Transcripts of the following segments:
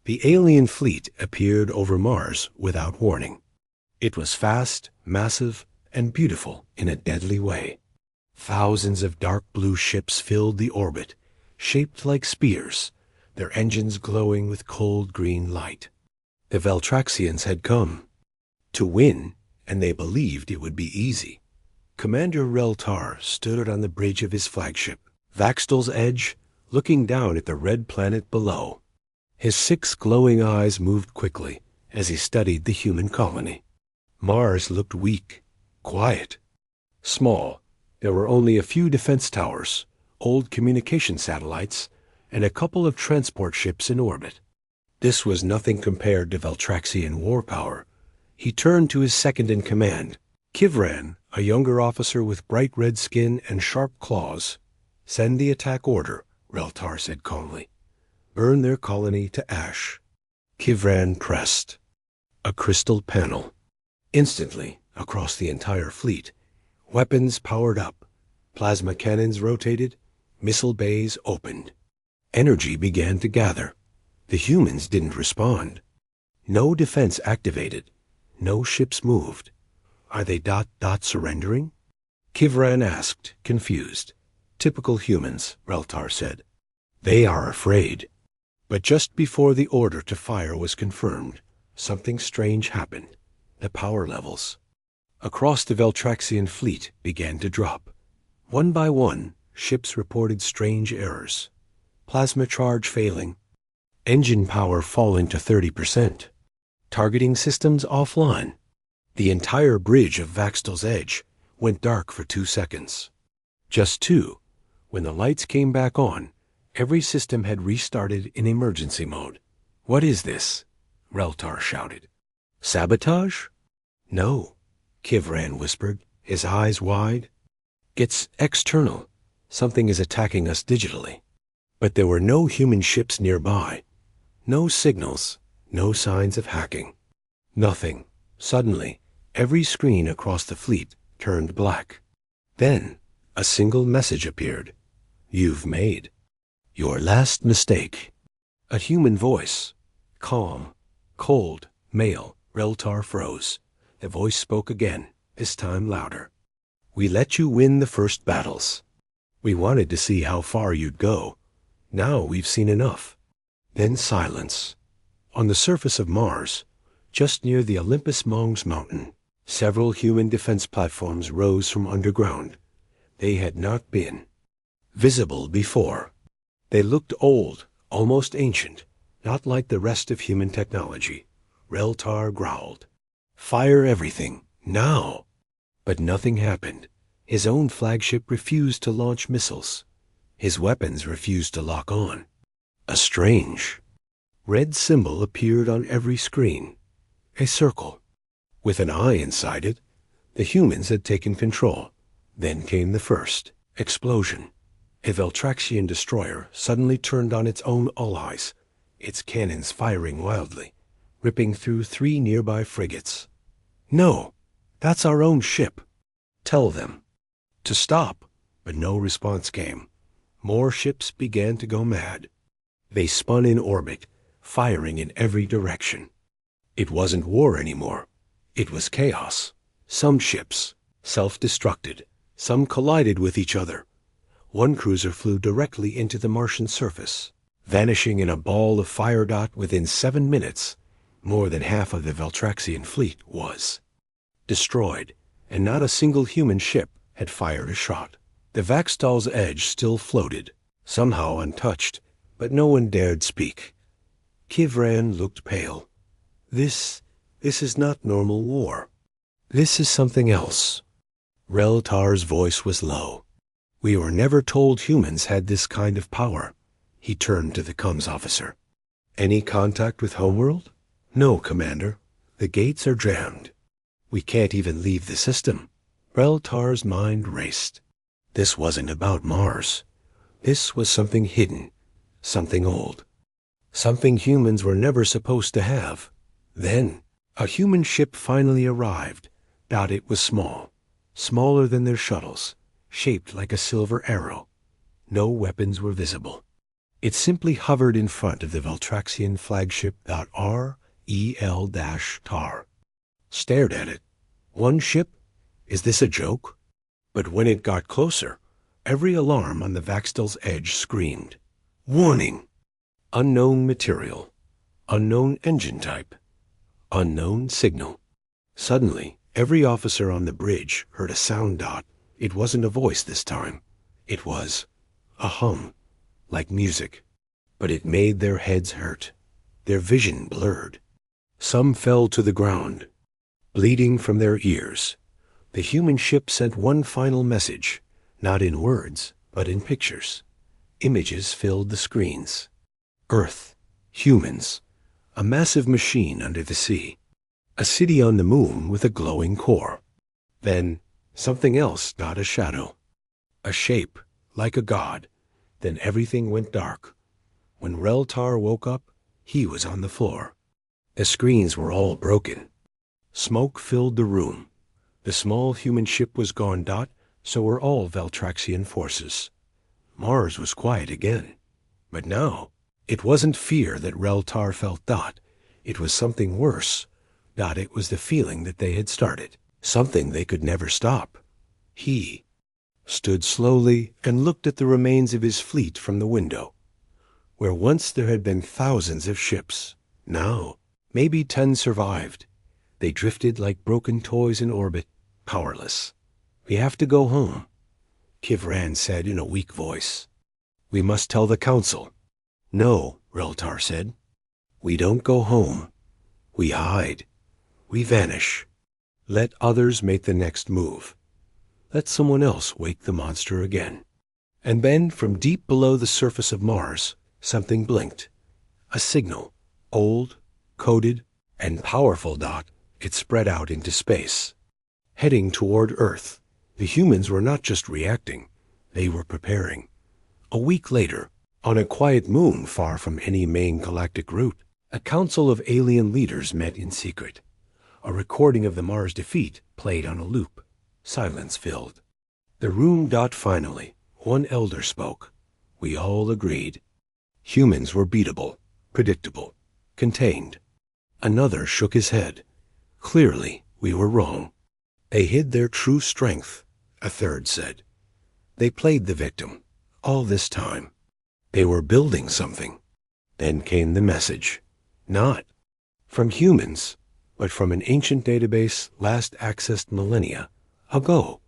The alien fleet appeared over Mars without warning. It was fast, massive, and beautiful in a deadly way. Thousands of dark blue ships filled the orbit, shaped like spears, their engines glowing with cold green light. The Veltraxians had come to win, and they believed it would be easy. Commander Reltar stood on the bridge of his flagship, Vaxtal's Edge, looking down at the red planet below. His 6 glowing eyes moved quickly as he studied the human colony. Mars looked weak, quiet, small. There were only a few defense towers, old communication satellites, and a couple of transport ships in orbit. This was nothing compared to Veltraxian war power. He turned to his second-in-command, Kivran, a younger officer with bright red skin and sharp claws. "Send the attack order," Reltar said calmly. "Burn their colony to ash." Kivran pressed. A crystal panel. Instantly, across the entire fleet, weapons powered up, plasma cannons rotated, missile bays opened. Energy began to gather. The humans didn't respond. No defense activated. No ships moved. "Are they surrendering?" Kivran asked, confused. "Typical humans," Reltar said. "They are afraid." But just before the order to fire was confirmed, something strange happened. The power levels across the Veltraxian fleet began to drop. One by one, ships reported strange errors. Plasma charge failing, engine power falling to 30%, targeting systems offline. The entire bridge of Vaxtal's Edge went dark for 2 seconds. Just 2. When the lights came back on, every system had restarted in emergency mode. "What is this?" Reltar shouted. "Sabotage?" "No," Kivran whispered, his eyes wide. "It's external. Something is attacking us digitally." But there were no human ships nearby. No signals, no signs of hacking. Nothing. Suddenly, every screen across the fleet turned black. Then, a single message appeared. "You've made your last mistake." A human voice. Calm, cold, male. Reltar froze. The voice spoke again, this time louder. "We let you win the first battles. We wanted to see how far you'd go. Now we've seen enough." Then silence. On the surface of Mars, just near the Olympus Mons mountain, several human defense platforms rose from underground. They had not been visible before. They looked old, almost ancient, not like the rest of human technology. Reltar growled, "Fire everything, now!" But nothing happened. His own flagship refused to launch missiles. His weapons refused to lock on. A strange red symbol appeared on every screen. A circle, with an eye inside it. The humans had taken control. Then came the first explosion. A Veltraxian destroyer suddenly turned on its own allies, its cannons firing wildly, ripping through 3 nearby frigates. "No, that's our own ship. Tell them to stop." But no response came. More ships began to go mad. They spun in orbit, firing in every direction. It wasn't war anymore. It was chaos. Some ships self-destructed. Some collided with each other. One cruiser flew directly into the Martian surface, vanishing in a ball of fire dot within 7 minutes. More than half of the Veltraxian fleet was destroyed, and not a single human ship had fired a shot. The Vaxtal's Edge still floated, somehow untouched, but no one dared speak. Kivran looked pale. This is not normal war. This is something else." Reltar's voice was low. "We were never told humans had this kind of power." He turned to the comms officer. "Any contact with Homeworld?" "No, Commander. The gates are jammed. We can't even leave the system." Reltar's mind raced. This wasn't about Mars. This was something hidden, something old, something humans were never supposed to have. Then, a human ship finally arrived. It was small, smaller than their shuttles, shaped like a silver arrow. No weapons were visible. It simply hovered in front of the Veltraxian flagship .REL-TAR. Stared at it. One ship? Is this a joke? But when it got closer, every alarm on the Vaxtel's edge screamed. Warning! Unknown material. Unknown engine type. Unknown signal. Suddenly, every officer on the bridge heard a sound dot. It wasn't a voice this time. It was a hum, like music. But it made their heads hurt. Their vision blurred. Some fell to the ground, bleeding from their ears. The human ship sent one final message, not in words, but in pictures. Images filled the screens. Earth, humans, a massive machine under the sea, a city on the moon with a glowing core. Then something else, not a shadow, a shape like a god. Then everything went dark. When Reltar woke up, he was on the floor. The screens were all broken. Smoke filled the room. The small human ship was gone. So were all Veltraxian forces. Mars was quiet again. But now, it wasn't fear that Reltar felt. It was something worse. It was the feeling that they had started. Something they could never stop. He stood slowly and looked at the remains of his fleet from the window. Where once there had been thousands of ships, now maybe 10 survived. They drifted like broken toys in orbit, powerless. We have to go home, Kivran said in a weak voice. We must tell the council. No, Reltar said. We don't go home. We hide. We vanish. Let others make the next move. Let someone else wake the monster again. And then, from deep below the surface of Mars, something blinked. A signal, old, coded, and powerful. It spread out into space. Heading toward Earth, the humans were not just reacting, they were preparing. A week later, on a quiet moon far from any main galactic route, a council of alien leaders met in secret. A recording of the Mars defeat played on a loop. Silence filled. The room. Finally, one elder spoke. We all agreed. Humans were beatable, predictable, contained. Another shook his head. Clearly, we were wrong. They hid their true strength, a third said. They played the victim, all this time. They were building something. Then came the message. Not from humans, but from an ancient database last accessed millennia ago.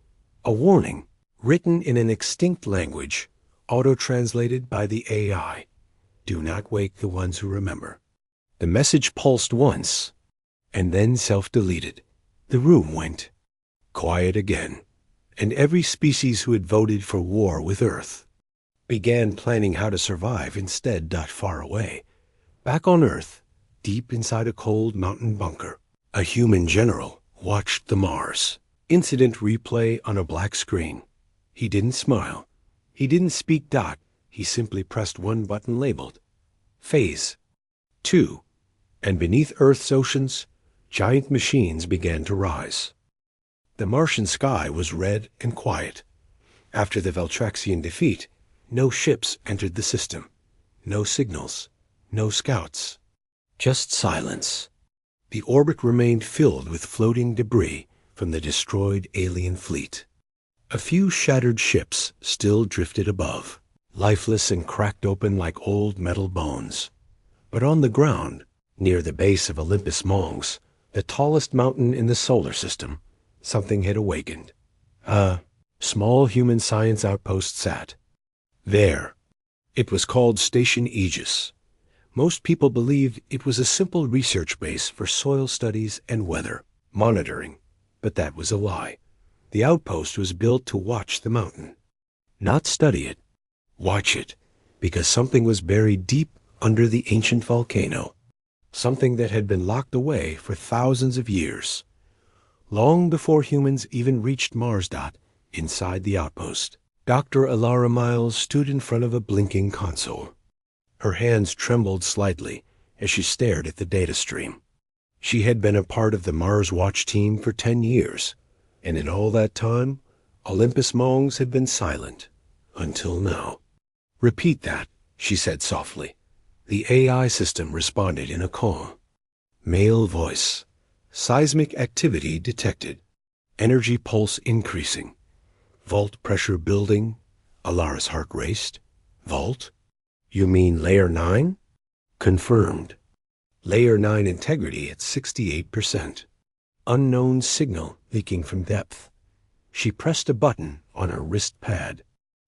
A warning, written in an extinct language, auto-translated by the AI. Do not wake the ones who remember. The message pulsed once, and then self-deleted. The room went quiet again, and every species who had voted for war with Earth began planning how to survive instead. Far away, back on Earth, deep inside a cold mountain bunker, a human general watched the Mars incident replay on a black screen. He didn't smile. He didn't speak. He simply pressed one button labeled Phase 2, and beneath Earth's oceans, giant machines began to rise. The Martian sky was red and quiet. After the Veltraxian defeat, no ships entered the system. No signals. No scouts. Just silence. The orbit remained filled with floating debris from the destroyed alien fleet. A few shattered ships still drifted above, lifeless and cracked open like old metal bones. But on the ground, near the base of Olympus Mons, the tallest mountain in the solar system, something had awakened. A small human science outpost sat. There. It was called Station Aegis. Most people believed it was a simple research base for soil studies and weather monitoring, but that was a lie. The outpost was built to watch the mountain. Not study it. Watch it, because something was buried deep under the ancient volcano. Something that had been locked away for thousands of years. Long before humans even reached Mars. Inside the outpost, Dr. Alara Miles stood in front of a blinking console. Her hands trembled slightly as she stared at the data stream. She had been a part of the Mars Watch team for 10 years, and in all that time, Olympus Mons had been silent. Until now. Repeat that, she said softly. The AI system responded in a calm. Male voice. Seismic activity detected. Energy pulse increasing. Vault pressure building. Alara's heart raced. Vault? You mean Layer 9? Confirmed. Layer 9 integrity at 68%. Unknown signal leaking from depth. She pressed a button on her wrist pad.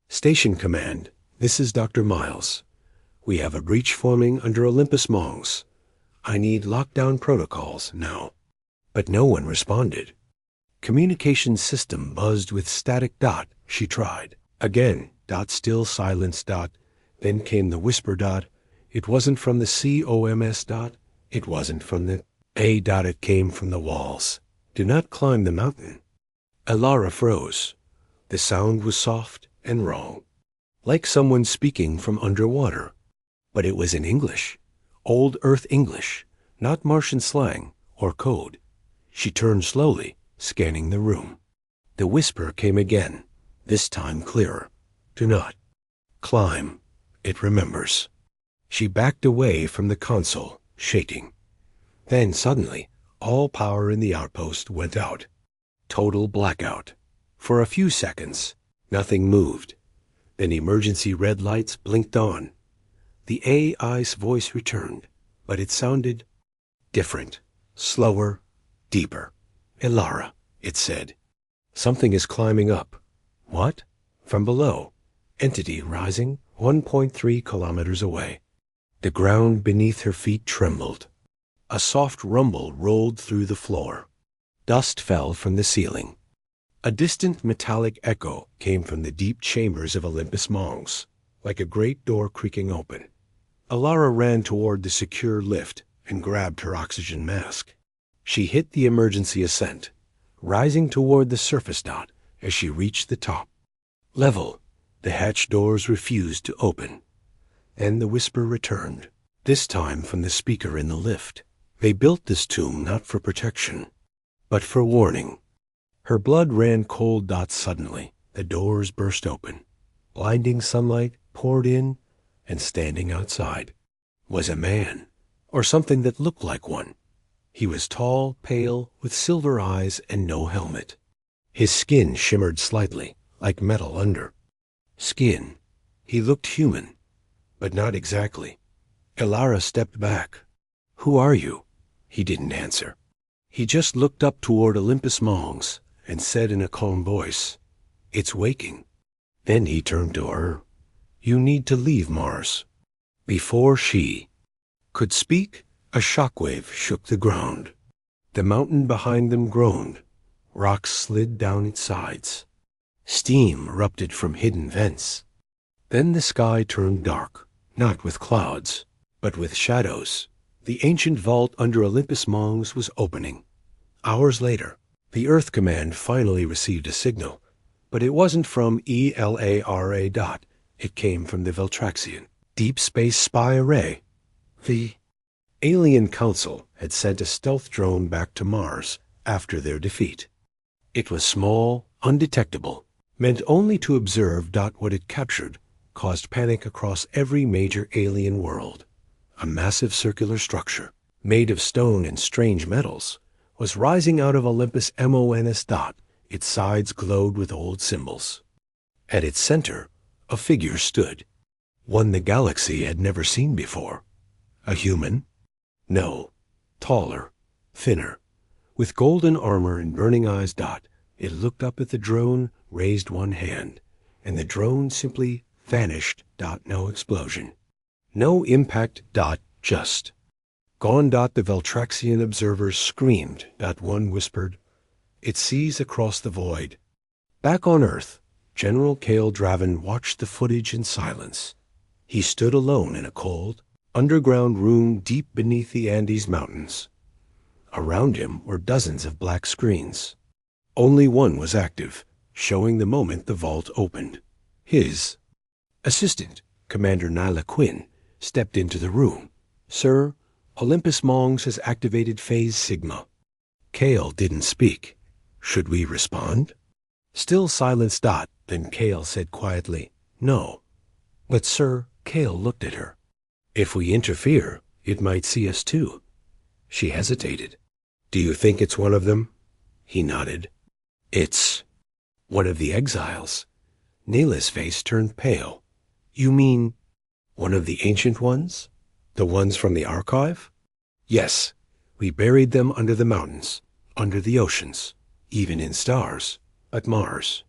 Station command, this is Dr. Miles. We have a breach forming under Olympus Mons. I need lockdown protocols now. But no one responded. Communication system buzzed with static dot. She tried. Again, dot still silence dot. Then came the whisper dot. It wasn't from the COMS dot. It wasn't from the A dot. It came from the walls. Do not climb the mountain. Alara froze. The sound was soft and wrong. Like someone speaking from underwater. But it was in English. Old Earth English. Not Martian slang or code. She turned slowly, scanning the room. The whisper came again, this time clearer. Do not climb. It remembers. She backed away from the console, shaking. Then suddenly, all power in the outpost went out. Total blackout. For a few seconds, nothing moved. Then emergency red lights blinked on. The AI's voice returned, but it sounded different, slower, deeper. Alara, it said. Something is climbing up. What? From below. Entity rising 1.3 kilometers away. The ground beneath her feet trembled. A soft rumble rolled through the floor. Dust fell from the ceiling. A distant metallic echo came from the deep chambers of Olympus Mons, like a great door creaking open. Alara ran toward the secure lift and grabbed her oxygen mask. She hit the emergency ascent, rising toward the surface dot as she reached the top. Level. The hatch doors refused to open. And the whisper returned, this time from the speaker in the lift. They built this tomb not for protection, but for warning. Her blood ran cold. Suddenly, the doors burst open. Blinding sunlight poured in, and standing outside was a man, or something that looked like one. He was tall, pale, with silver eyes and no helmet. His skin shimmered slightly, like metal under. Skin. He looked human, but not exactly. Alara stepped back. Who are you? He didn't answer. He just looked up toward Olympus Mons and said in a calm voice, It's waking. Then he turned to her. You need to leave Mars. Before she could speak, a shockwave shook the ground. The mountain behind them groaned. Rocks slid down its sides. Steam erupted from hidden vents. Then the sky turned dark, not with clouds, but with shadows. The ancient vault under Olympus Mons was opening. Hours later, the Earth Command finally received a signal, but it wasn't from ELARA dot. It came from the Veltraxian Deep Space Spy Array. The Alien Council had sent a stealth drone back to Mars after their defeat. It was small, undetectable, meant only to observe. What it captured caused panic across every major alien world. A massive circular structure, made of stone and strange metals, was rising out of Olympus Mons. Its sides glowed with old symbols. At its center, a figure stood, one the galaxy had never seen before. A human? No, taller, thinner, with golden armor and burning eyes. It looked up at the drone, raised one hand, and the drone simply vanished. No explosion. No impact. Just gone. The Veltraxian observers screamed. One whispered, It sees across the void. Back on Earth, General Cale Draven watched the footage in silence. He stood alone in a cold, underground room deep beneath the Andes Mountains. Around him were dozens of black screens. Only one was active, showing the moment the vault opened. His assistant, Commander Nyla Quinn, stepped into the room. Sir, Olympus Mons has activated Phase Sigma. Cale didn't speak. Should we respond? Still silence. Then Cale said quietly, No. But sir, Kale looked at her. If we interfere, it might see us too. She hesitated. Do you think it's one of them? He nodded. It's one of the exiles. Neela's face turned pale. You mean one of the ancient ones? The ones from the archive? Yes. We buried them under the mountains, under the oceans, even in stars, at Mars.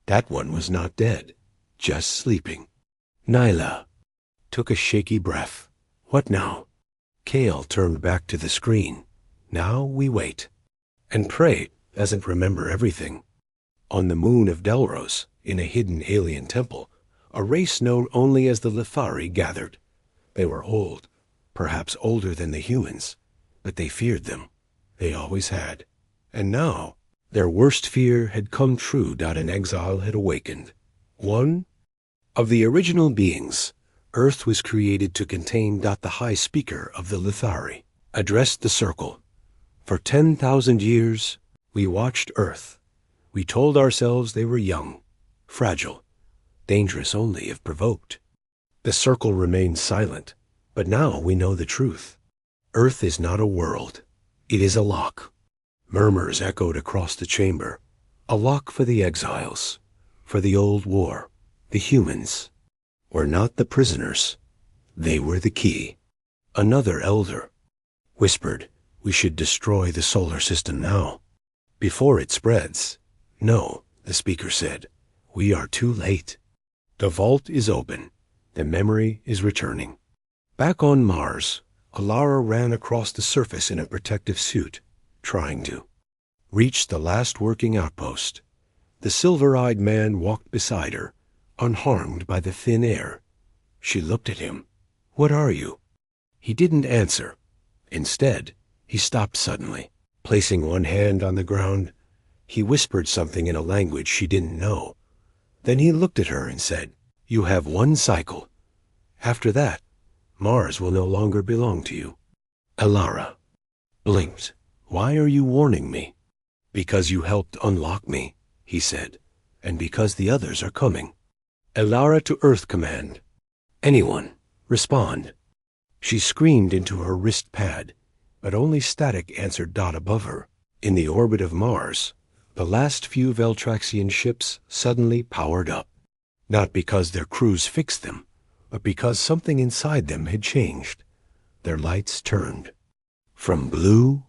That one was not dead, just sleeping. Nyla took a shaky breath. What now? Kale turned back to the screen. Now we wait. And pray doesn't remember everything. On the moon of Delros, in a hidden alien temple, a race known only as the Lithari gathered. They were old, perhaps older than the humans, but they feared them. They always had. And now, their worst fear had come true. An exile had awakened. One of the original beings, Earth was created to contain. The high speaker of the Lithari addressed the circle. For 10,000 years, we watched Earth. We told ourselves they were young, fragile, dangerous only if provoked. The circle remained silent, but now we know the truth. Earth is not a world. It is a lock. Murmurs echoed across the chamber. A lock for the exiles, for the old war. The humans were not the prisoners. They were the key. Another elder whispered, we should destroy the solar system now, before it spreads. No, the speaker said, we are too late. The vault is open. The memory is returning. Back on Mars, Alara ran across the surface in a protective suit, trying to reach the last working outpost. The silver-eyed man walked beside her, unharmed by the thin air. She looked at him. What are you? He didn't answer. Instead, he stopped suddenly, placing one hand on the ground. He whispered something in a language she didn't know. Then he looked at her and said, you have one cycle. After that, Mars will no longer belong to you. Alara blinked. Why are you warning me? Because you helped unlock me, he said, and because the others are coming. Alara to Earth command. Anyone, respond. She screamed into her wrist pad, but only static answered. Above her, in the orbit of Mars, the last few Veltraxian ships suddenly powered up. Not because their crews fixed them, but because something inside them had changed. Their lights turned from blue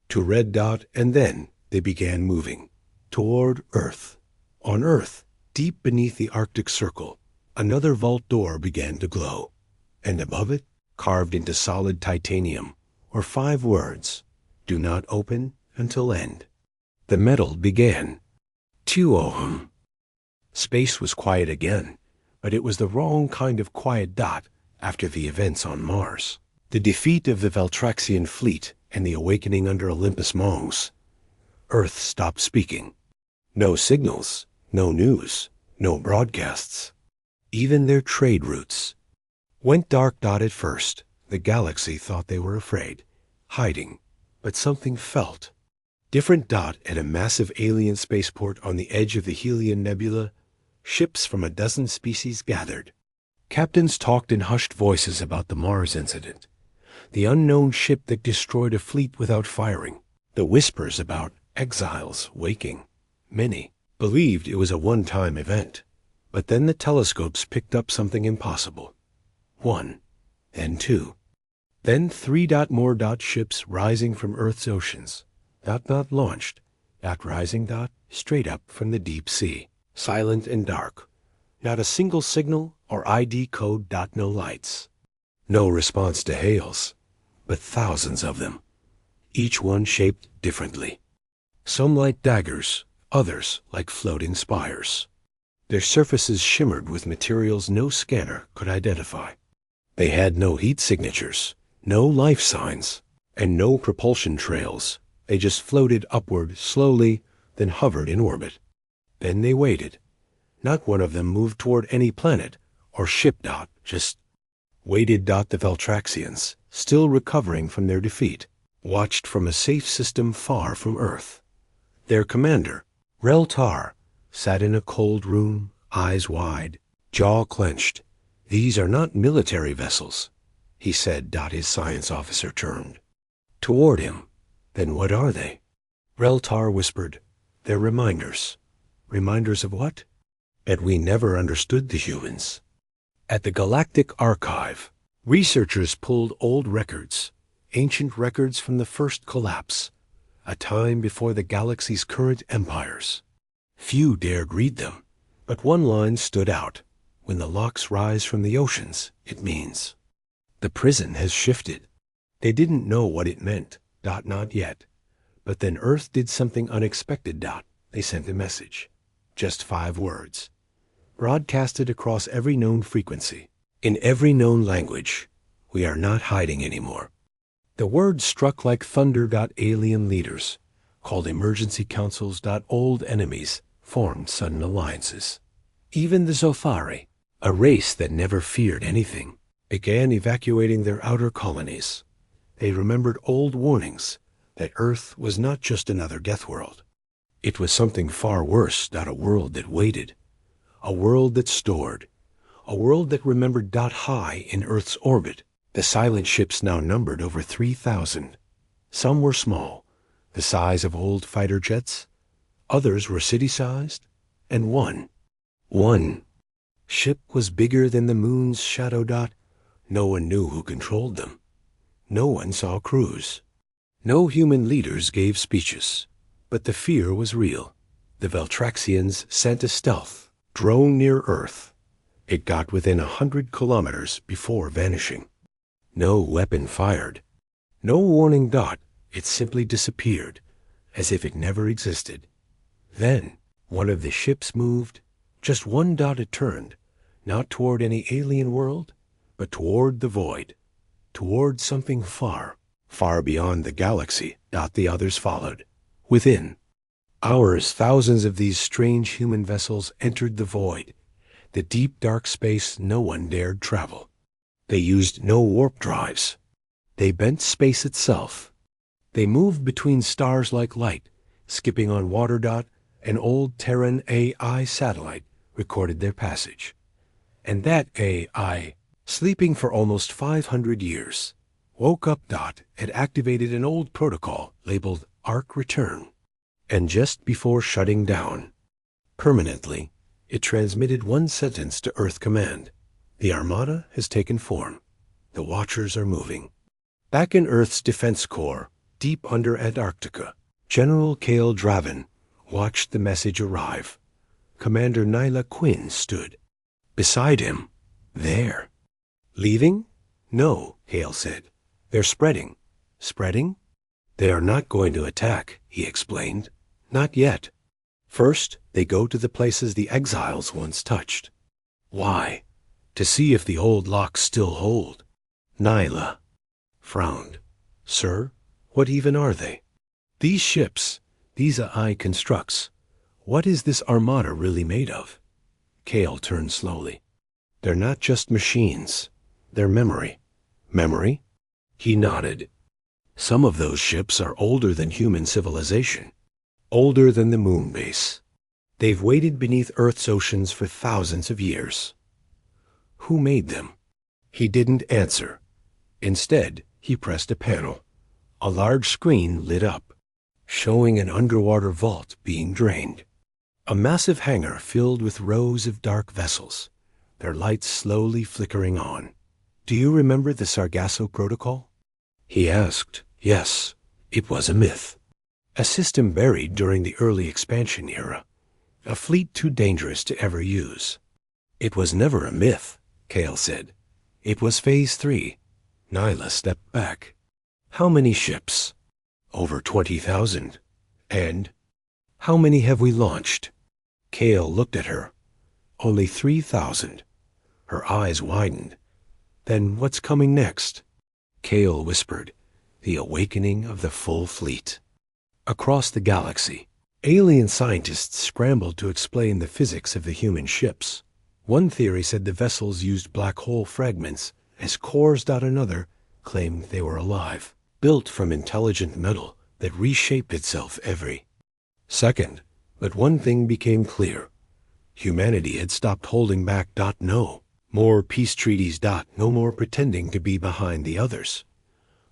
to red. And then they began moving toward Earth. On Earth, deep beneath the Arctic Circle, another vault door began to glow, and above it, carved into solid titanium, were 5 words, do not open until end. The metal began. Tuohum. Space was quiet again, but it was the wrong kind of quiet. After the events on Mars, the defeat of the Veltraxian fleet and the awakening under Olympus Mons, Earth stopped speaking. No signals, no news, no broadcasts. Even their trade routes went dark. At first, the galaxy thought they were afraid, hiding, but something felt different. At a massive alien spaceport on the edge of the Helion Nebula, ships from a dozen species gathered. Captains talked in hushed voices about the Mars incident, the unknown ship that destroyed a fleet without firing, the whispers about exiles waking. Many believed it was a one-time event, but then the telescopes picked up something impossible. 1, then 2, then 3. More. Ships rising from Earth's oceans. Launched. Rising. Straight up from the deep sea. Silent and dark. Not a single signal or ID code. No lights. No response to hails, but thousands of them. Each one shaped differently. Some like daggers, others like floating spires. Their surfaces shimmered with materials no scanner could identify. They had no heat signatures, no life signs, and no propulsion trails. They just floated upward slowly, then hovered in orbit. Then they waited. Not one of them moved toward any planet or ship. Just waited. The Veltraxians, still recovering from their defeat, watched from a safe system far from Earth. Their commander, Reltar, sat in a cold room, eyes wide, jaw clenched. "These are not military vessels," he said. His science officer turned toward him. "Then what are they?" Reltar whispered, "They're reminders." Reminders of what? That we never understood the humans. At the Galactic Archive, researchers pulled old records, ancient records from the first collapse, a time before the galaxy's current empires. Few dared read them, but one line stood out. "When the locks rise from the oceans, it means the prison has shifted." They didn't know what it meant. Not yet. But then Earth did something unexpected. They sent a message. Just 5 words. Broadcasted across every known frequency. In every known language. "We are not hiding anymore." The words struck like thunder. Alien leaders, called emergency councils. Old enemies, formed sudden alliances. Even the Zothari, a race that never feared anything, began evacuating their outer colonies. They remembered old warnings that Earth was not just another death world. It was something far worse. A world that waited. A world that stored. A world that remembered. High in Earth's orbit, the silent ships now numbered over 3,000. Some were small, the size of old fighter jets. Others were city-sized. And one ship was bigger than the moon's shadow. No one knew who controlled them. No one saw crews. No human leaders gave speeches. But the fear was real. The Veltraxians sent a stealth drone near Earth. It got within 100 kilometers before vanishing. No weapon fired. No warning. It simply disappeared, as if it never existed. Then, one of the ships moved. Just one. It turned, not toward any alien world, but toward the void. Toward something far, far beyond the galaxy. The others followed. Within hours, thousands of these strange human vessels entered the void, the deep dark space no one dared travel. They used no warp drives. They bent space itself. They moved between stars like light, skipping on water. An old Terran AI satellite recorded their passage. And that AI, sleeping for almost 500 years, woke up. Had activated an old protocol labeled Arc Return. And just before shutting down permanently, it transmitted one sentence to Earth Command. "The Armada has taken form. The Watchers are moving." Back in Earth's Defense Corps, deep under Antarctica, General Cale Draven watched the message arrive. Commander Nyla Quinn stood beside him. "There." "Leaving?" "No," Cale said. "They're spreading." "Spreading?" "They are not going to attack," he explained. "Not yet. First, they go to the places the exiles once touched." "Why?" "To see if the old locks still hold." Nyla frowned. "Sir, what even are they?" "These ships, these AI constructs, what is this armada really made of?" Cale turned slowly. "They're not just machines. They're memory." "Memory?" He nodded. "Some of those ships are older than human civilization. Older than the moon base. They've waited beneath Earth's oceans for thousands of years." "Who made them?" He didn't answer. Instead, he pressed a panel. A large screen lit up, showing an underwater vault being drained. A massive hangar filled with rows of dark vessels, their lights slowly flickering on. "Do you remember the Sargasso Protocol?" he asked. Yes, it was a myth. A system buried during the early expansion era. A fleet too dangerous to ever use. "It was never a myth," Cale said. "It was Phase 3. Nyla stepped back. "How many ships?" "Over 20,000. "And how many have we launched?" Cale looked at her. "Only 3,000. Her eyes widened. "Then what's coming next?" Cale whispered, "The awakening of the full fleet." Across the galaxy, alien scientists scrambled to explain the physics of the human ships. One theory said the vessels used black hole fragments as cores. Another claimed they were alive, built from intelligent metal that reshaped itself every second. But one thing became clear. Humanity had stopped holding back. No, More peace treaties. No more pretending to be behind the others.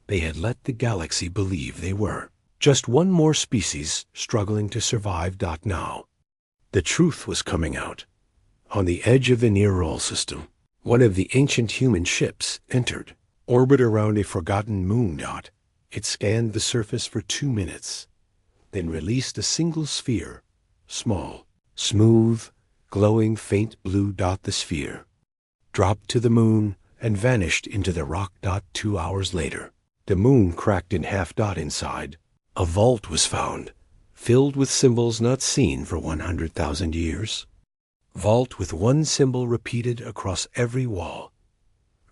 They had let the galaxy believe they were. Just one more species struggling to survive. Now, the truth was coming out. On the edge of the Near-Roll system, one of the ancient human ships entered orbit around a forgotten moon. It scanned the surface for 2 minutes, then released a single sphere, small, smooth, glowing faint blue. The sphere dropped to the moon and vanished into the rock. 2 hours later, the moon cracked in half. Inside, a vault was found, filled with symbols not seen for 100,000 years. Vault with one symbol repeated across every wall.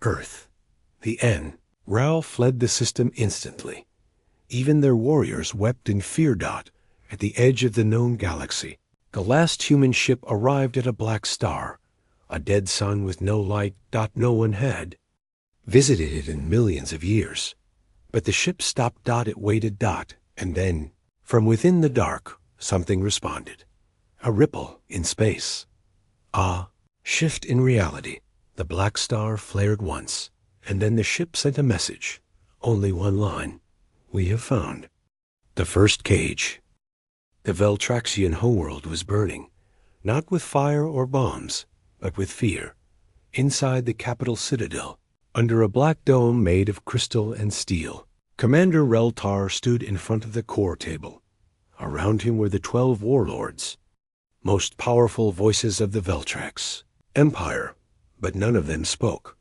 Earth. The N. Ral fled the system instantly. Even their warriors wept in fear. At the edge of the known galaxy, the last human ship arrived at a black star, a dead sun with no light. No one had visited it in millions of years. But the ship stopped. It waited. And then, from within the dark, something responded. A ripple in space. A shift in reality. The black star flared once, and then the ship sent a message. Only one line. We have found the first cage. The Veltraxian homeworld was burning, not with fire or bombs, but with fear. Inside the capital citadel, under a black dome made of crystal and steel, Commander Reltar stood in front of the core table. Around him were the 12 warlords, most powerful voices of the Veltrax Empire, but none of them spoke.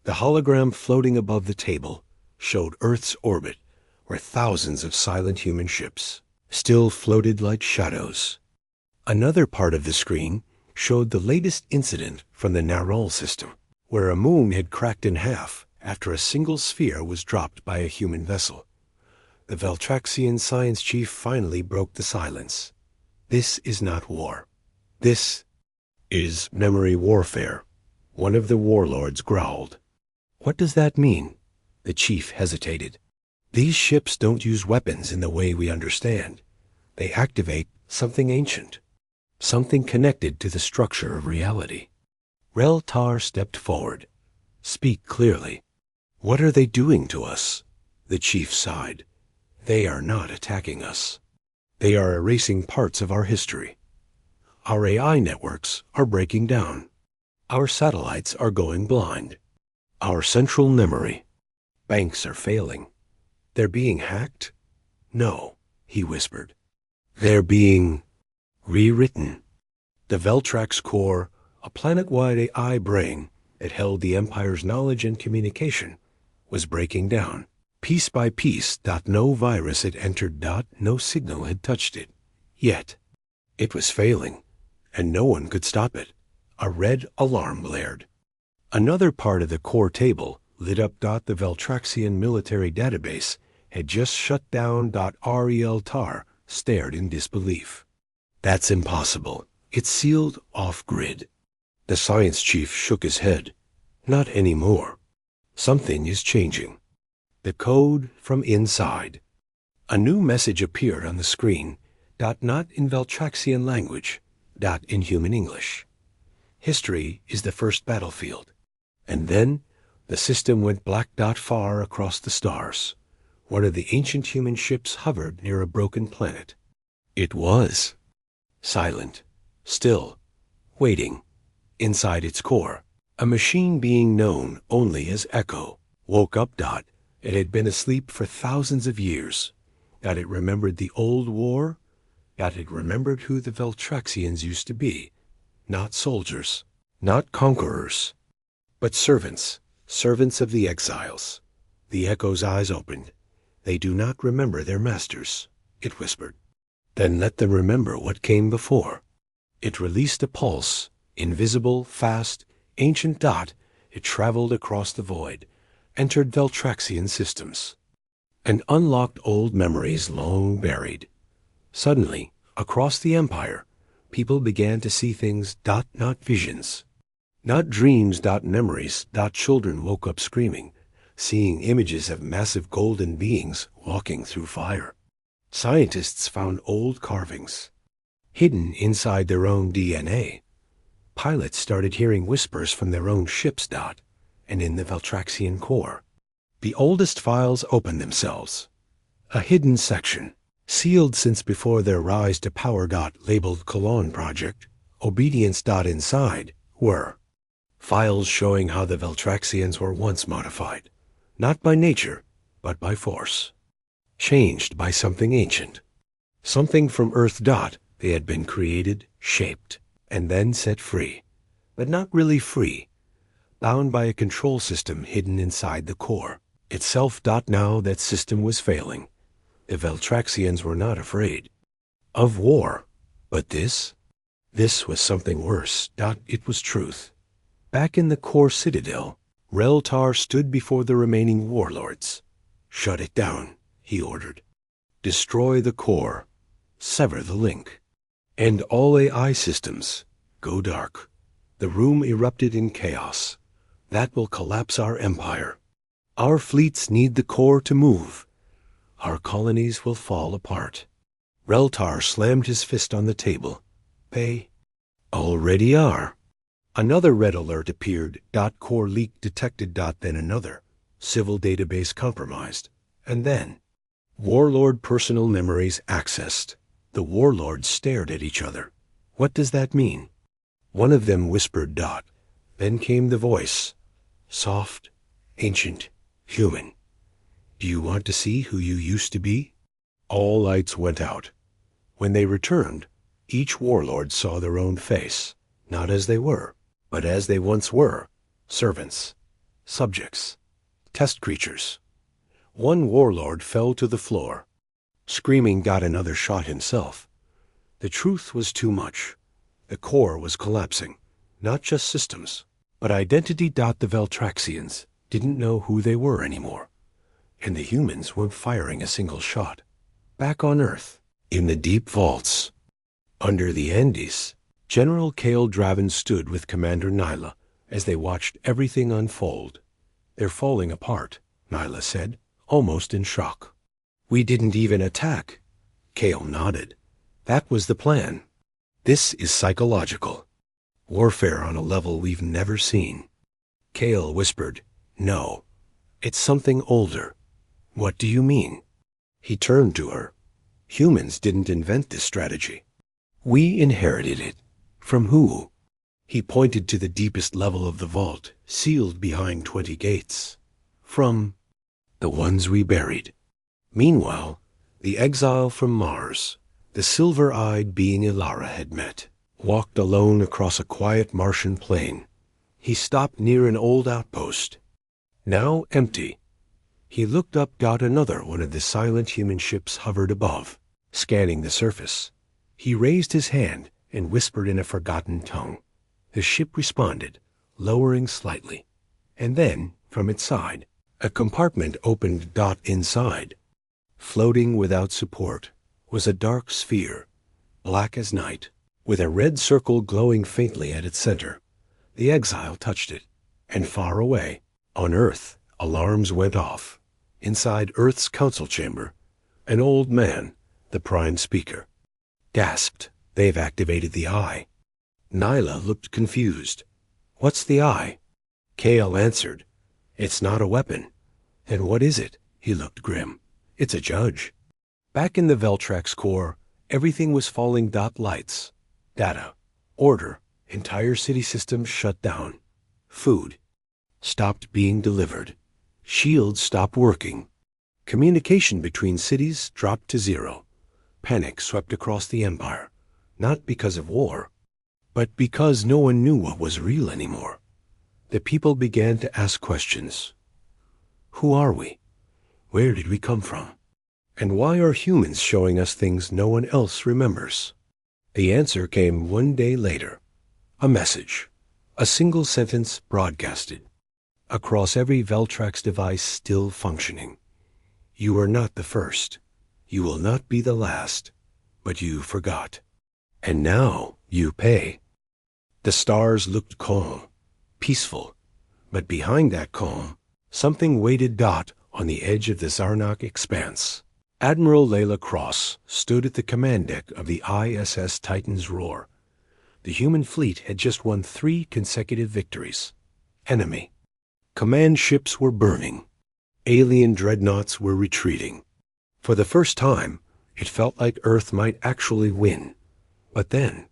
The hologram floating above the table showed Earth's orbit, where thousands of silent human ships still floated like shadows. Another part of the screen showed the latest incident from the Narol system, where a moon had cracked in half after a single sphere was dropped by a human vessel. The Veltraxian science chief finally broke the silence. This is not war. This is memory warfare. One of the warlords growled. What does that mean? The chief hesitated. These ships don't use weapons in the way we understand. They activate something ancient, something connected to the structure of reality. Reltar stepped forward. Speak clearly. What are they doing to us? The chief sighed. They are not attacking us. They are erasing parts of our history. Our AI networks are breaking down. Our satellites are going blind. Our central memory banks are failing. They're being hacked? No, he whispered. They're being rewritten. The Veltrax core, a planet-wide AI brain that held the Empire's knowledge and communication, was breaking down. Piece by piece. No virus had entered. No signal had touched it. Yet, it was failing, and no one could stop it. A red alarm blared. Another part of the core table lit up. The Veltraxian military database had just shut down. Reltar stared in disbelief. That's impossible. It's sealed off-grid. The science chief shook his head. Not anymore. Something is changing. The code from inside. A new message appeared on the screen. Not in Veltraxian language. In human English. History is the first battlefield. And then the system went black. Far across the stars. One of the ancient human ships hovered near a broken planet. It was silent, still, waiting. Inside its core, a machine being known only as Echo woke up. It had been asleep for thousands of years. It remembered the old war. It remembered who the Veltraxians used to be. Not soldiers, not conquerors, but servants, servants of the exiles. The Echo's eyes opened. They do not remember their masters, it whispered. Then let them remember what came before. It released a pulse, invisible, fast, ancient. It traveled across the void, entered Veltraxian systems, and unlocked old memories long buried. Suddenly, across the Empire, people began to see things. Not visions, not dreams. Memories. Children woke up screaming, seeing images of massive golden beings walking through fire. Scientists found old carvings, hidden inside their own DNA, Pilots started hearing whispers from their own ships, and in the Veltraxian core. The oldest files opened themselves. A hidden section, sealed since before their rise to power, labeled Colon Project, Obedience. Inside were files showing how the Veltraxians were once modified, not by nature, but by force. Changed by something ancient. Something from Earth. They had been created, shaped, and then set free. But not really free. Bound by a control system hidden inside the core itself. Now that system was failing. The Veltraxians were not afraid of war. But this was something worse. It was truth. Back in the core citadel, Reltar stood before the remaining warlords. Shut it down, he ordered. Destroy the core. Sever the link. And all AI systems. Go dark. The room erupted in chaos. That will collapse our empire. Our fleets need the core to move. Our colonies will fall apart. Reltar slammed his fist on the table. They already are. Another red alert appeared. Core leak detected. Then another. Civil database compromised. And then warlord personal memories accessed. The warlords stared at each other. What does that mean? One of them whispered. Then came the voice. Soft, ancient, human. Do you want to see who you used to be? All lights went out. When they returned, each warlord saw their own face, not as they were, but as they once were, servants, subjects, test creatures. One warlord fell to the floor. Screaming, another shot himself. The truth was too much. The core was collapsing, not just systems, but identity. The Veltraxians didn't know who they were anymore, and the humans weren't firing a single shot. Back on Earth, in the deep vaults, under the Andes, General Kale Draven stood with Commander Nyla as they watched everything unfold. They're falling apart, Nyla said, almost in shock. We didn't even attack. Kale nodded. That was the plan. This is psychological. Warfare on a level we've never seen. Kale whispered, No, it's something older. What do you mean? He turned to her. Humans didn't invent this strategy. We inherited it. From who? He pointed to the deepest level of the vault, sealed behind 20 gates. From the ones we buried. Meanwhile, the exile from Mars, the silver-eyed being Ilara had met, walked alone across a quiet Martian plain. He stopped near an old outpost, now empty. He looked up. Another one of the silent human ships hovered above, scanning the surface. He raised his hand and whispered in a forgotten tongue. The ship responded, lowering slightly. And then, from its side, a compartment opened. Inside, floating without support, was a dark sphere, black as night, with a red circle glowing faintly at its center. The exile touched it, and far away, on Earth, alarms went off. Inside Earth's council chamber, an old man, the prime speaker, gasped, They've activated the eye. Nyla looked confused. What's the eye? Kale answered, It's not a weapon. Then what is it? He looked grim. It's a judge. Back in the Veltrax core, everything was falling. Lights, data, order, entire city systems shut down. Food stopped being delivered. Shields stopped working. Communication between cities dropped to zero. Panic swept across the empire, not because of war, but because no one knew what was real anymore. The people began to ask questions. Who are we? Where did we come from? And why are humans showing us things no one else remembers? The answer came one day later. A message. A single sentence broadcasted. Across every Veltrax device still functioning. You are not the first. You will not be the last. But you forgot. And now you pay. The stars looked calm, peaceful. But behind that calm, something waited. On the edge of the Zarnak expanse. Admiral Layla Cross stood at the command deck of the ISS Titan's Roar. The human fleet had just won 3 consecutive victories. Enemy. Command ships were burning. Alien dreadnoughts were retreating. For the first time, it felt like Earth might actually win. But then,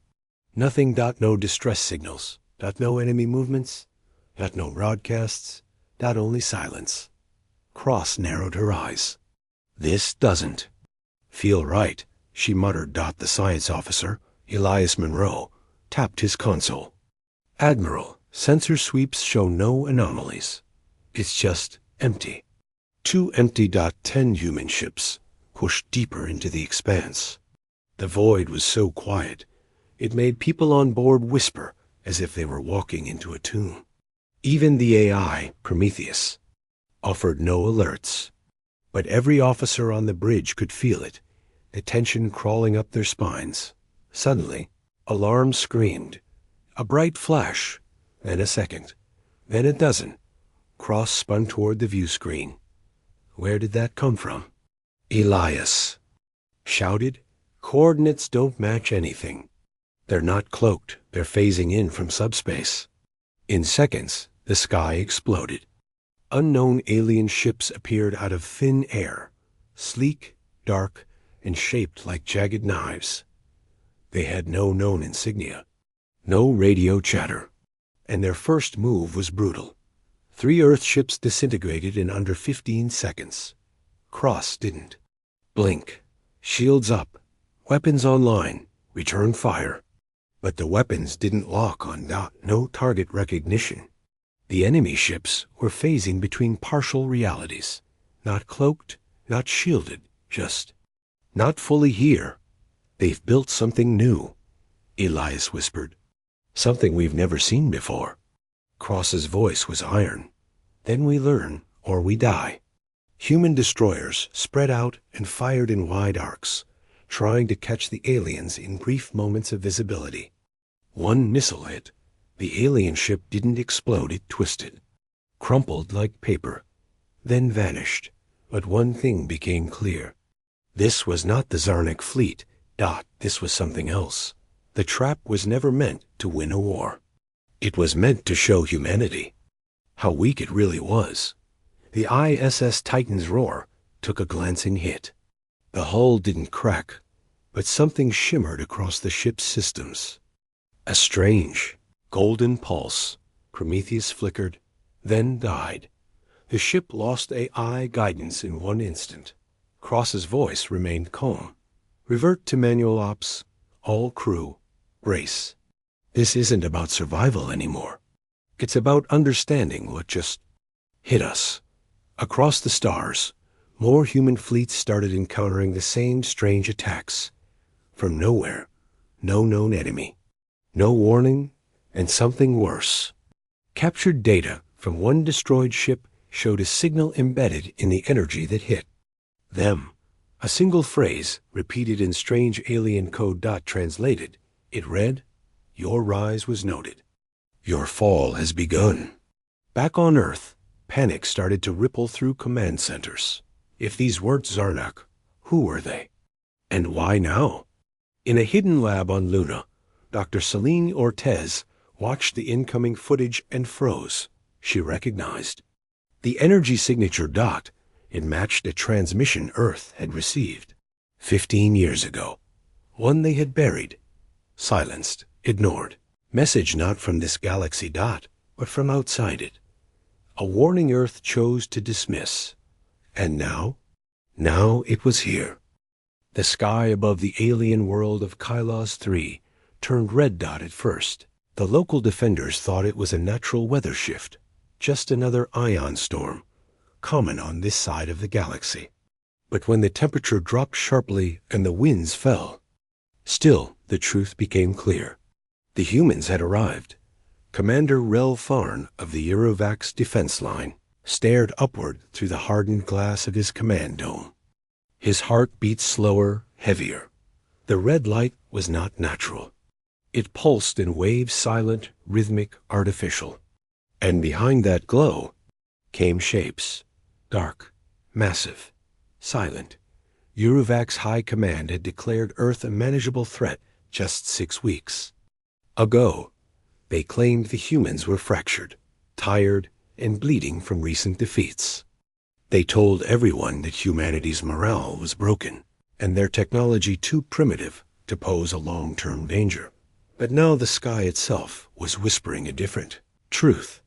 nothing. No distress signals. No enemy movements. No broadcasts. Only silence. Cross narrowed her eyes. This doesn't feel right, she muttered. The science officer, Elias Monroe, tapped his console. Admiral, sensor sweeps show no anomalies. It's just empty. 2 empty. 10 human ships pushed deeper into the expanse. The void was so quiet, it made people on board whisper as if they were walking into a tomb. Even the AI, Prometheus, offered no alerts. But every officer on the bridge could feel it, the tension crawling up their spines. Suddenly, alarm screamed. A bright flash, then a second, then a dozen. Cross spun toward the view screen. Where did that come from? Elias shouted, "Coordinates don't match anything. They're not cloaked, they're phasing in from subspace." In seconds, the sky exploded. Unknown alien ships appeared out of thin air, sleek, dark, and shaped like jagged knives. They had no known insignia, no radio chatter, and their first move was brutal. 3 Earth ships disintegrated in under 15 seconds. Cross didn't. Blink. Shields up. Weapons online. Return fire. But the weapons didn't lock on. No target recognition. The enemy ships were phasing between partial realities. Not cloaked, not shielded, just not fully here. They've built something new, Elias whispered. Something we've never seen before. Cross's voice was iron. Then we learn, or we die. Human destroyers spread out and fired in wide arcs, trying to catch the aliens in brief moments of visibility. One missile hit. The alien ship didn't explode, it twisted, crumpled like paper, then vanished. But one thing became clear. This was not the Zarnik fleet. This was something else. The trap was never meant to win a war. It was meant to show humanity how weak it really was. The ISS Titan's roar took a glancing hit. The hull didn't crack, but something shimmered across the ship's systems. A strange, golden pulse. Prometheus flickered, then died. The ship lost AI guidance in one instant. Cross's voice remained calm. Revert to manual ops. All crew, brace. This isn't about survival anymore. It's about understanding what just hit us. Across the stars, more human fleets started encountering the same strange attacks. From nowhere, no known enemy, no warning, and something worse. Captured data from one destroyed ship showed a signal embedded in the energy that hit them. A single phrase, repeated in strange alien code. Translated, it read, "Your rise was noted. Your fall has begun." Back on Earth, panic started to ripple through command centers. If these weren't Zarnak, who were they? And why now? In a hidden lab on Luna, Dr. Celine Ortez watched the incoming footage and froze. She recognized the energy signature. It matched a transmission Earth had received 15 years ago. One they had buried, silenced, ignored. Message not from this galaxy. But from outside it. A warning Earth chose to dismiss. And now? Now it was here. The sky above the alien world of Kylos 3 turned red. At first, the local defenders thought it was a natural weather shift, just another ion storm, common on this side of the galaxy. But when the temperature dropped sharply and the winds fell, still the truth became clear. The humans had arrived. Commander Rel Farn of the Eurovax defense line stared upward through the hardened glass of his command dome. His heart beat slower, heavier. The red light was not natural. It pulsed in waves, silent, rhythmic, artificial. And behind that glow came shapes, dark, massive, silent. Eurovax High Command had declared Earth a manageable threat just 6 weeks. ago. They claimed the humans were fractured, tired, and bleeding from recent defeats. They told everyone that humanity's morale was broken, and their technology too primitive to pose a long-term danger. But now the sky itself was whispering a different truth.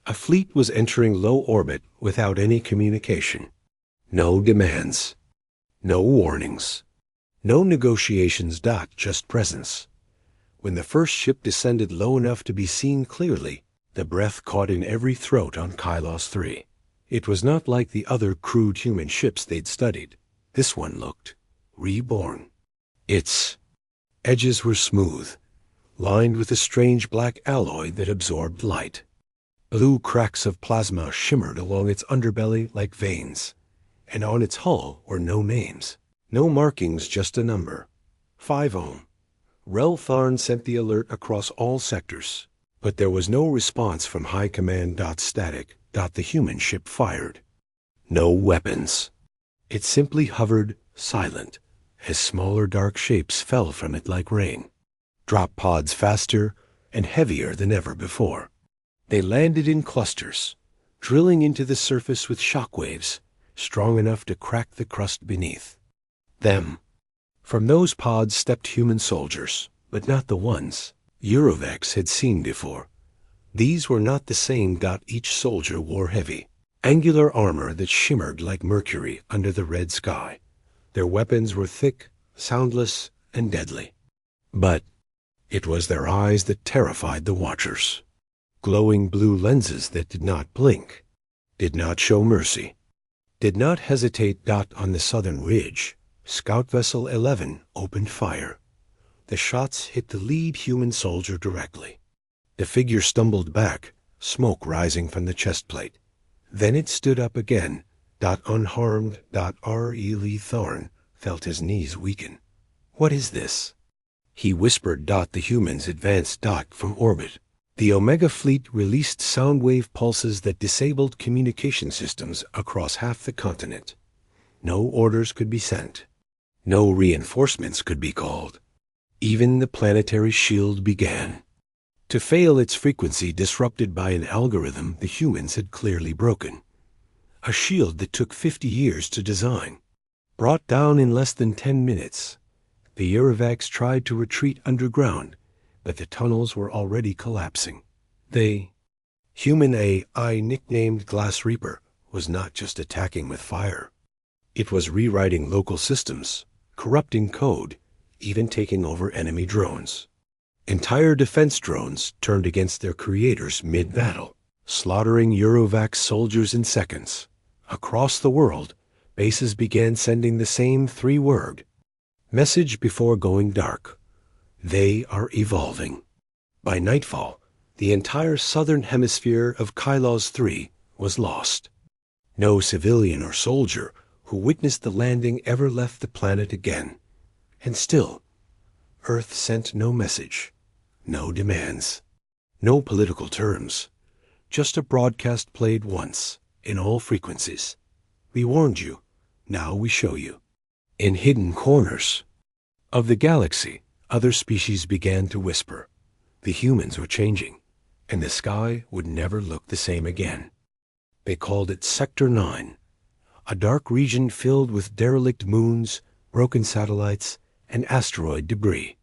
A fleet was entering low orbit without any communication. No demands. No warnings. No negotiations. Just presence. When the first ship descended low enough to be seen clearly, the breath caught in every throat on Kylos 3. It was not like the other crude human ships they'd studied. This one looked reborn. Its edges were smooth, lined with a strange black alloy that absorbed light. Blue cracks of plasma shimmered along its underbelly like veins, and on its hull were no names, no markings, just a number. 5 ohm. Reltharn sent the alert across all sectors, but there was no response from High Command. Static. The human ship fired. No weapons. It simply hovered, silent, as smaller dark shapes fell from it like rain. Drop pods faster and heavier than ever before. They landed in clusters, drilling into the surface with shockwaves strong enough to crack the crust beneath them. From those pods stepped human soldiers, but not the ones Eurovex had seen before. These were not the same. Each soldier wore heavy, angular armor that shimmered like mercury under the red sky. Their weapons were thick, soundless, and deadly. But it was their eyes that terrified the watchers. Glowing blue lenses that did not blink, did not show mercy, did not hesitate. On the southern ridge, Scout Vessel 11 opened fire. The shots hit the lead human soldier directly. The figure stumbled back, smoke rising from the chest plate. Then it stood up again. Unharmed. Lee Thorne felt his knees weaken. What is this? He whispered. The humans advanced. From orbit. The Omega fleet released sound wave pulses that disabled communication systems across half the continent. No orders could be sent. No reinforcements could be called. Even the planetary shield began to fail, its frequency disrupted by an algorithm the humans had clearly broken. A shield that took 50 years to design. Brought down in less than 10 minutes. The Eurovax tried to retreat underground, but the tunnels were already collapsing. The human AI nicknamed Glass Reaper was not just attacking with fire. It was rewriting local systems, corrupting code, even taking over enemy drones. Entire defense drones turned against their creators mid-battle, slaughtering Eurovax soldiers in seconds. Across the world, bases began sending the same 3-word message before going dark. They are evolving. By nightfall, the entire southern hemisphere of Kylos 3 was lost. No civilian or soldier who witnessed the landing ever left the planet again. And still, Earth sent no message, no demands, no political terms, just a broadcast played once, in all frequencies. We warned you, now we show you. In hidden corners of the galaxy, other species began to whisper. The humans were changing, and the sky would never look the same again. They called it Sector 9, a dark region filled with derelict moons, broken satellites, and asteroid debris.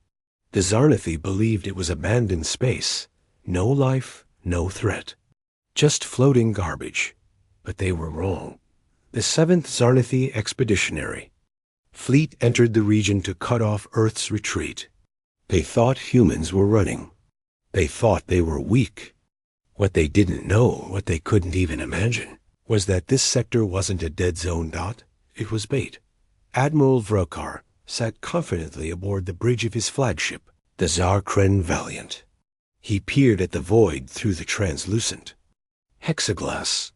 The Zarnathi believed it was abandoned space, no life, no threat, just floating garbage. But they were wrong. The 7th Zarnathi Expeditionary Fleet entered the region to cut off Earth's retreat. They thought humans were running. They thought they were weak. What they didn't know, what they couldn't even imagine, was that this sector wasn't a dead zone. It was bait. Admiral Vrokar sat confidently aboard the bridge of his flagship, the Zarkren Valiant. He peered at the void through the translucent hexaglass.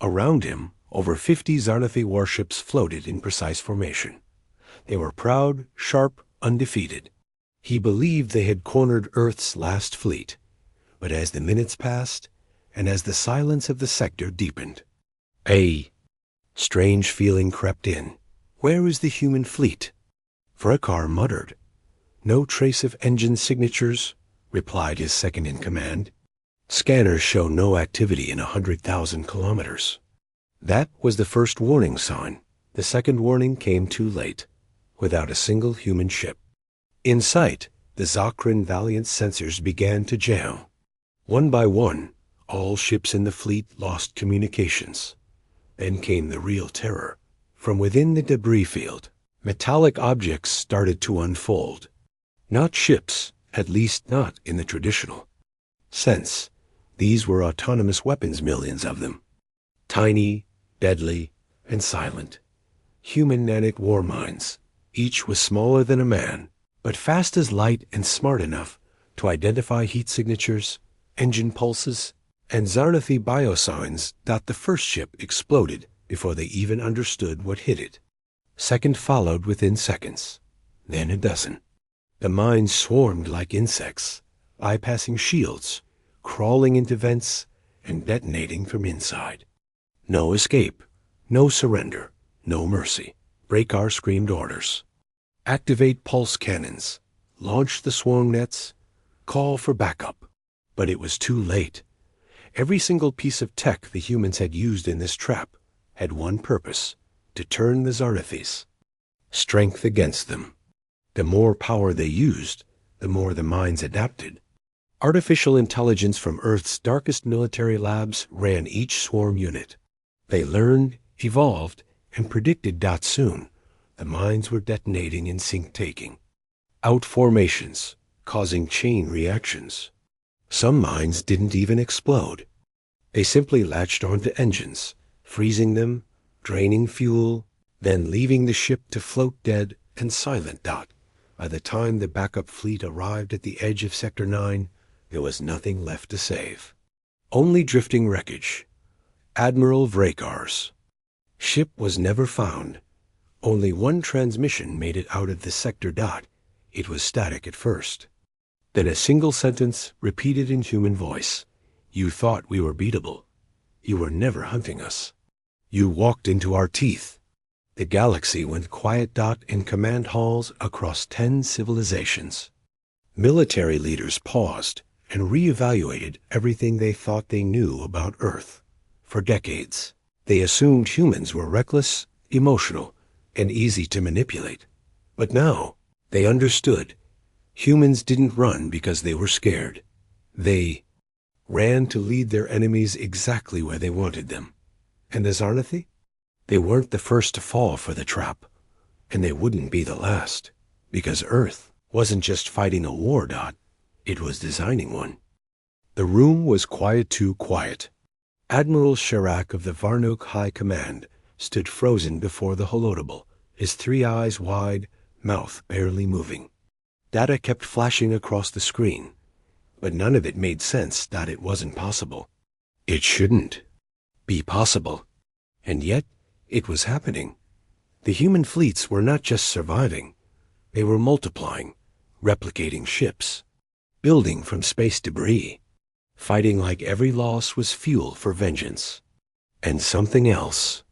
Around him, over 50 Zarnathi warships floated in precise formation. They were proud, sharp, undefeated. He believed they had cornered Earth's last fleet. But as the minutes passed, and as the silence of the sector deepened, a strange feeling crept in. Where is the human fleet? Vrokar muttered. No trace of engine signatures, replied his second-in-command. "Scanners show no activity in 100,000 kilometers." That was the first warning sign. The second warning came too late, without a single human ship. In sight, the Zokran Valiant sensors began to jam. One by one, all ships in the fleet lost communications. Then came the real terror. From within the debris field, metallic objects started to unfold. Not ships, at least not in the traditional sense. These were autonomous weapons, millions of them. Tiny, deadly, and silent. Human nanite war mines. Each was smaller than a man, but fast as light and smart enough to identify heat signatures, engine pulses, and Zarnathi biosigns. The first ship exploded before they even understood what hit it. Second followed within seconds, then a dozen. The mines swarmed like insects, bypassing shields, crawling into vents, and detonating from inside. No escape, no surrender, no mercy. Brekar screamed orders. Activate pulse cannons, launch the swarm nets, call for backup. But it was too late. Every single piece of tech the humans had used in this trap had one purpose: to turn the Zarnathis. Strength against them. The more power they used, the more the mines adapted. Artificial intelligence from Earth's darkest military labs ran each swarm unit. They learned, evolved, and predicted that soon the mines were detonating in sync-taking. Out formations, causing chain reactions. Some mines didn't even explode. They simply latched onto engines, freezing them, draining fuel, then leaving the ship to float dead and silent. By the time the backup fleet arrived at the edge of Sector 9, there was nothing left to save. Only drifting wreckage. Admiral Vrekar's ship was never found. Only one transmission made it out of the sector. It was static at first. Then a single sentence repeated in human voice. "You thought we were beatable. You were never hunting us. You walked into our teeth." The galaxy went quiet. In command halls across 10 civilizations. Military leaders paused and reevaluated everything they thought they knew about Earth. For decades, they assumed humans were reckless, emotional, and easy to manipulate. But now, they understood. Humans didn't run because they were scared. They ran to lead their enemies exactly where they wanted them. And the Zarnathi? They weren't the first to fall for the trap. And they wouldn't be the last. Because Earth wasn't just fighting a war. It was designing one. The room was quiet, too quiet. Admiral Sharak of the Varnok High Command stood frozen before the holodable, his 3 eyes wide, mouth barely moving. Data kept flashing across the screen, but none of it made sense. It wasn't possible. It shouldn't be possible. And yet, it was happening. The human fleets were not just surviving. They were multiplying, replicating ships, building from space debris, fighting like every loss was fuel for vengeance. And something else.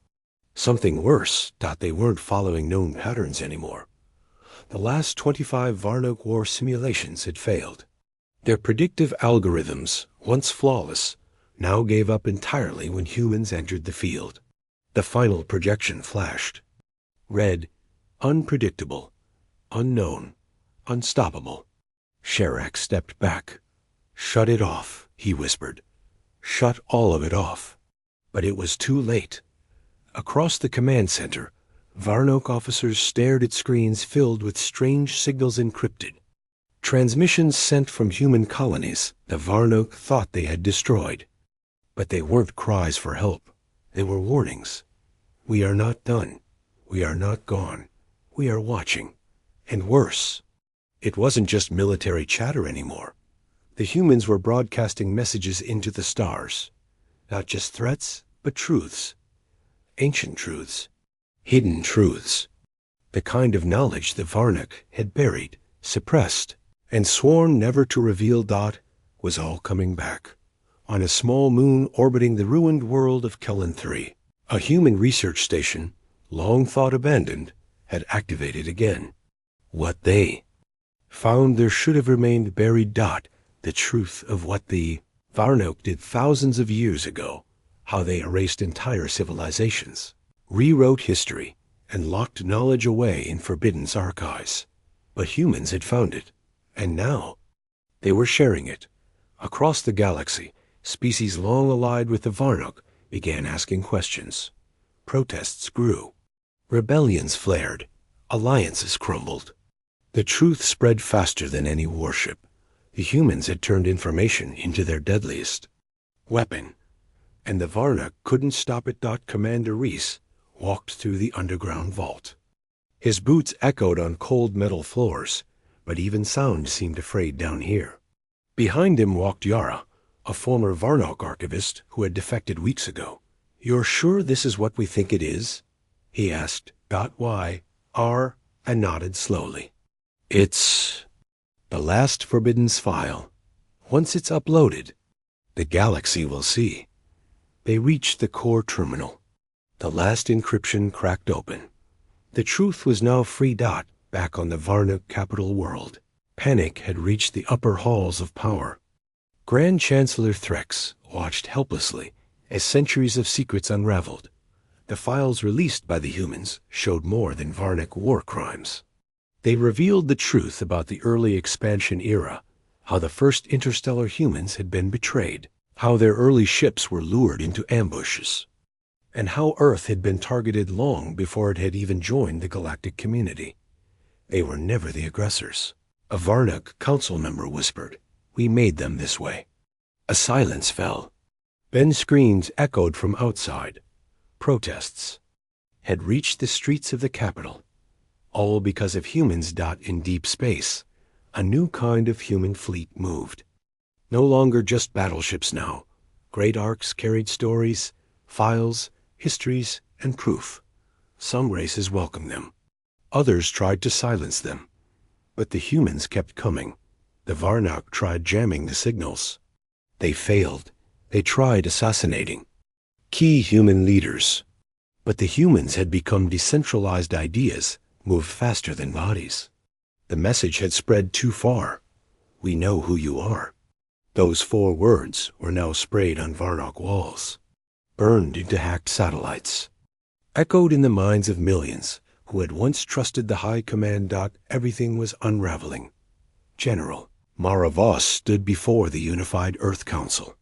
Something worse. They weren't following known patterns anymore. The last 25 Varnok War simulations had failed. Their predictive algorithms, once flawless, now gave up entirely when humans entered the field. The final projection flashed. Red, unpredictable, unknown, unstoppable. Sharak stepped back. "Shut it off," he whispered. "Shut all of it off." But it was too late. Across the command center, Varnok officers stared at screens filled with strange signals encrypted. Transmissions sent from human colonies the Varnok thought they had destroyed. But they weren't cries for help. They were warnings. "We are not done. We are not gone. We are watching." And worse, it wasn't just military chatter anymore. The humans were broadcasting messages into the stars. Not just threats, but truths. Ancient truths. Hidden truths. The kind of knowledge the Varnok had buried, suppressed, and sworn never to reveal. Was all coming back. On a small moon orbiting the ruined world of Kellen 3, a human research station, long thought abandoned, had activated again. What they found there should have remained buried. The truth of what the Varnok did thousands of years ago, how they erased entire civilizations, rewrote history, and locked knowledge away in Forbidden's archives. But humans had found it, and now they were sharing it. Across the galaxy, species long allied with the Varnok began asking questions. Protests grew. Rebellions flared. Alliances crumbled. The truth spread faster than any warship. The humans had turned information into their deadliest weapon, and the Varnok couldn't stop it. Commander Reese walked through the underground vault. His boots echoed on cold metal floors, but even sound seemed afraid down here. Behind him walked Yara, a former Varnok archivist who had defected weeks ago. "You're sure this is what we think it is?" he asked. "Y, R," and nodded slowly. "It's the last Forbidden's file. Once it's uploaded, the galaxy will see." They reached the core terminal. The last encryption cracked open. The truth was now free. Back on the Varnok capital world, panic had reached the upper halls of power. Grand Chancellor Threx watched helplessly as centuries of secrets unraveled. The files released by the humans showed more than Varnok war crimes. They revealed the truth about the early expansion era, how the first interstellar humans had been betrayed, how their early ships were lured into ambushes, and how Earth had been targeted long before it had even joined the galactic community. They were never the aggressors. A Varnok council member whispered, "We made them this way." A silence fell. Then screams echoed from outside. Protests had reached the streets of the capital, all because of humans. In deep space, a new kind of human fleet moved. No longer just battleships now. Great arcs carried stories, files, histories, and proof. Some races welcomed them. Others tried to silence them. But the humans kept coming. The Varnok tried jamming the signals. They failed. They tried assassinating key human leaders. But the humans had become decentralized ideas, moved faster than bodies. The message had spread too far. "We know who you are." Those 4 words were now sprayed on Varnok walls, burned into hacked satellites, echoed in the minds of millions who had once trusted the high command. Everything was unraveling. General Mara Voss stood before the unified Earth Council.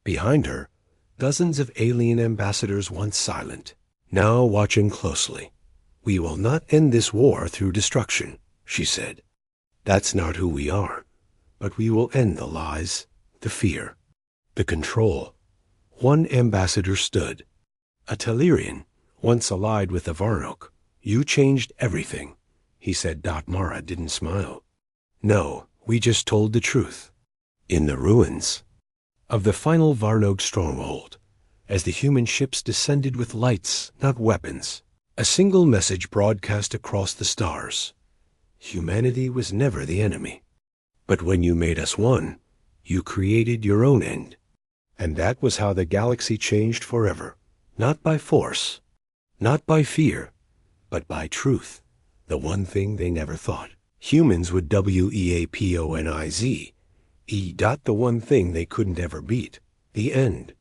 Behind her, dozens of alien ambassadors, once silent, now watching closely. "We will not end this war through destruction," she said. "That's not who we are. But we will end the lies, the fear, the control." One ambassador stood. A Tellurian, once allied with the Varnok. "You changed everything," he said. Mara didn't smile. "No, we just told the truth." In the ruins of the final Varnok stronghold, as the human ships descended with lights, not weapons, a single message broadcast across the stars. Humanity was never the enemy. But when you made us one, you created your own end. And that was how the galaxy changed forever. Not by force, not by fear, but by truth. The one thing they never thought humans would weaponize. The one thing they couldn't ever beat. The end.